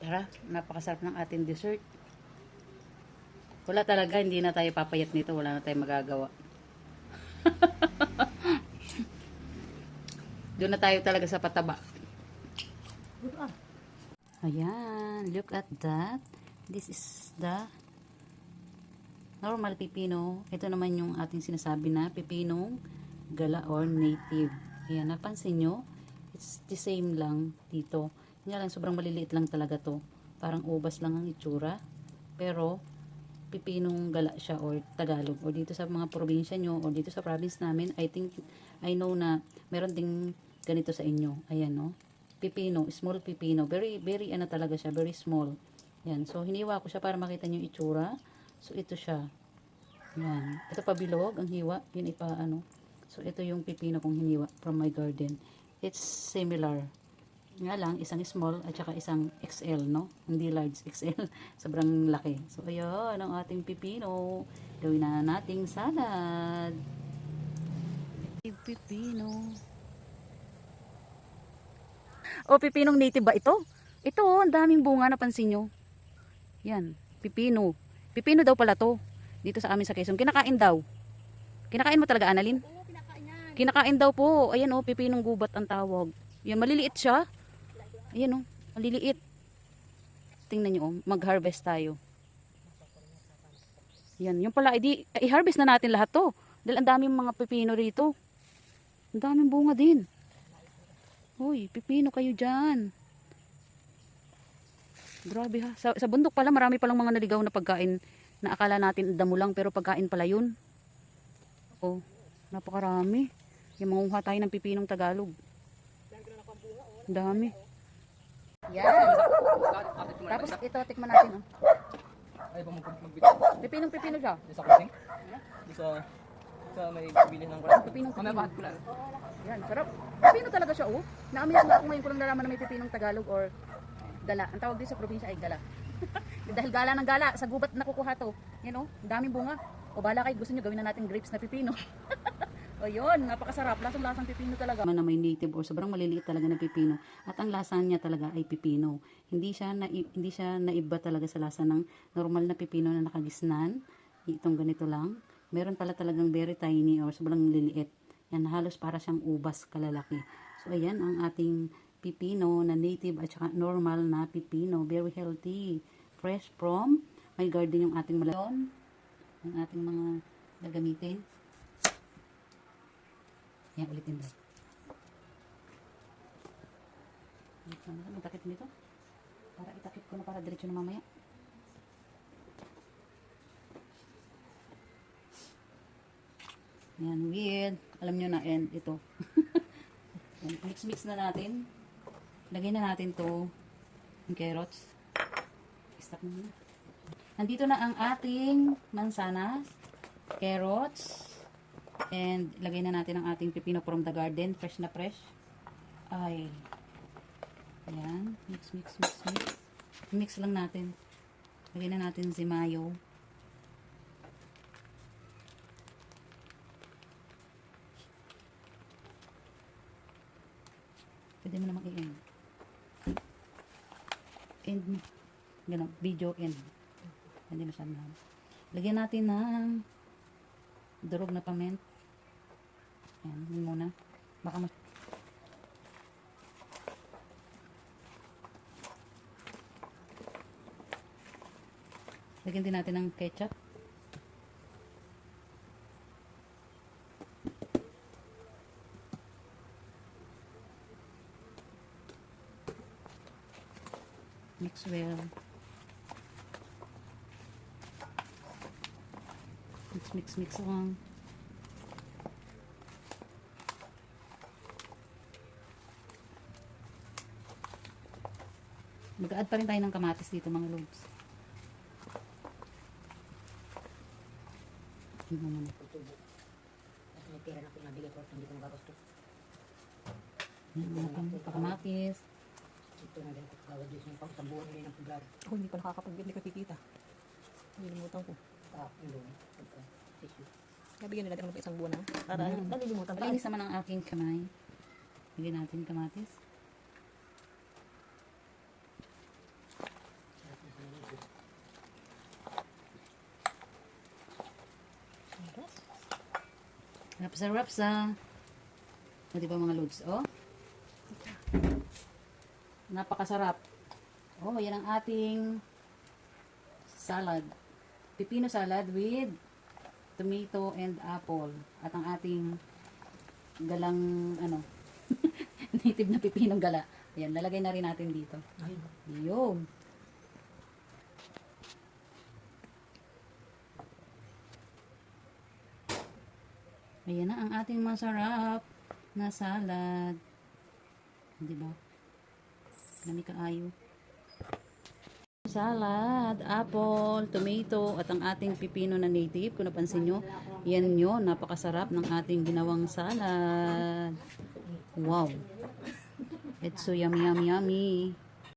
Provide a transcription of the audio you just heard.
Tara, napakasarap ng ating dessert. Wala talaga, hindi na tayo papayat nito. Wala na tayong magagawa. Doon na tayo talaga sa pataba. Ayan, look at that. This is the normal pipino. Ito naman yung ating sinasabi na pipinong gala or native. Ayan, napansin nyo? It's the same lang dito. Nga lang, sobrang maliliit lang talaga to. Parang ubas lang ang itsura. Pero, pipinong gala siya or Tagalog. Or dito sa mga probinsya nyo, or dito sa province namin, I know na meron ding ganito sa inyo. Ayan, no? Pipino, small pipino. Very, very, ano talaga siya, very small. Yan. So, hiniwa ko siya para makita nyo yung itsura. So, ito siya. Yan. Ito pa bilog, ang hiwa. Yun ipa, ano. So, ito yung pipino kong hiniwa from my garden. It's similar. Nga lang, isang small at saka isang XL, no? Hindi large, XL. Sobrang laki. So, ayun, ang ating pipino. Gawin na nating salad. Pipino. O, pipinong native ba ito? Ito, ang daming bunga, napansin nyo. Yan, pipino. Pipino daw pala to. Dito sa amin sa Quezon. Kinakain daw. Kinakain mo talaga, Annalyn? Oo, kinakain yan. Kinakain daw po. Ayan o, pipinong gubat ang tawag. Yan, maliliit siya. Ayan o, maliliit. Tingnan nyo o, mag-harvest tayo. Yan, yung pala, i-harvest na natin lahat to. Dahil ang daming mga pipino rito. Ang daming bunga din. Uy, pipino kayo dyan. Grabe ha. Sa bundok pala, marami palang mga naligaw na pagkain na akala natin damo lang, pero pagkain pala yun. Oh, napakarami. Yung manguha tayo ng pipinong Tagalog. Ang dami. Yan. Tapos ito, tikman natin. Oh. Ay, pa magbitaw. Pipinong-pipino siya. Di sa kusing? Di sa may bibili ng kulang. Pipinong-pipino. Mamaya bakit kulang? Yan, sarap. Pipino talaga siya, oh. Na-amaze na ako ngayon ko lang nalaman na may pipinong Tagalog or gala. Ang tawag din sa probinsya ay gala. Dahil gala ng gala, sa gubat nakukuha to. Yan, oh, daming bunga. O bala kayo, gusto nyo gawin na natin grapes na pipino. O yun, napakasarap. Lasang-lasang pipino talaga. Na may native or sobrang maliliit talaga na pipino. At ang lasa niya talaga ay pipino. Hindi siya naiba talaga sa lasa ng normal na pipino na nakagisnan. Itong ganito lang. Meron pala talagang very tiny or sobrang liliit. Yan, halos para siyang ubas kalalaki. So ayan ang ating pipino na native at saka normal na pipino. Very healthy. Fresh from my garden yung ating malayon. Yung ating mga gagamitin. Yan, ulitin daw. May takip nito. Para itakip ko na para diretso na mamaya. Yan, weird. Alam nyo na, and ito. Mix-mix na natin. Lagyan na natin to yung carrots. Stop na muna. Nandito na ang ating mansanas, carrots, and lagay na natin ang ating pipino from the garden. Fresh na fresh. Ay. Ayan. Mix, mix, mix, mix. Mix lang natin. Lagay na natin si mayo. Pwede mo namang i-end. End mo. Ganun. Video end. Hindi na siya mahal. Lagyan natin ng durog na pament. Ayan. Yun muna. Baka mas... Lagyan din natin ng ketchup. Mix well. Mix lang. Mag-add pa rin tayo ng kamatis dito mga lobs. Tingnan mo na. Kasi may pera na pinabili ko, hindi ko magagusto. Yan, kamatis. Ito na din, gawad din siya pang sabuhan din ang paglar. Ako hindi pa nakakapag-get, hindi ko kikita. Nilimutan ko. Yung tissue. Nabigyan nila ng isang buwan na. Para nalilimutan pa. Malinis naman ang aking kamay. Lagyan natin kamatis. Rapsa. O, di ba mga lods? Oh. Napakasarap. Oh, yan ang ating salad. Pipino salad with tomato and apple. At ang ating galang, ano, native na pipinong gala. Ayan, lalagay na rin natin dito. Ayun. Yun. Ayan na ang ating masarap na salad. Di ba? Lami kaayo. Salad, apple, tomato, at ang ating pipino na native. Kung napansin nyo, yan yun. Napakasarap ng ating ginawang salad. Wow. It's so yummy, yummy, yummy.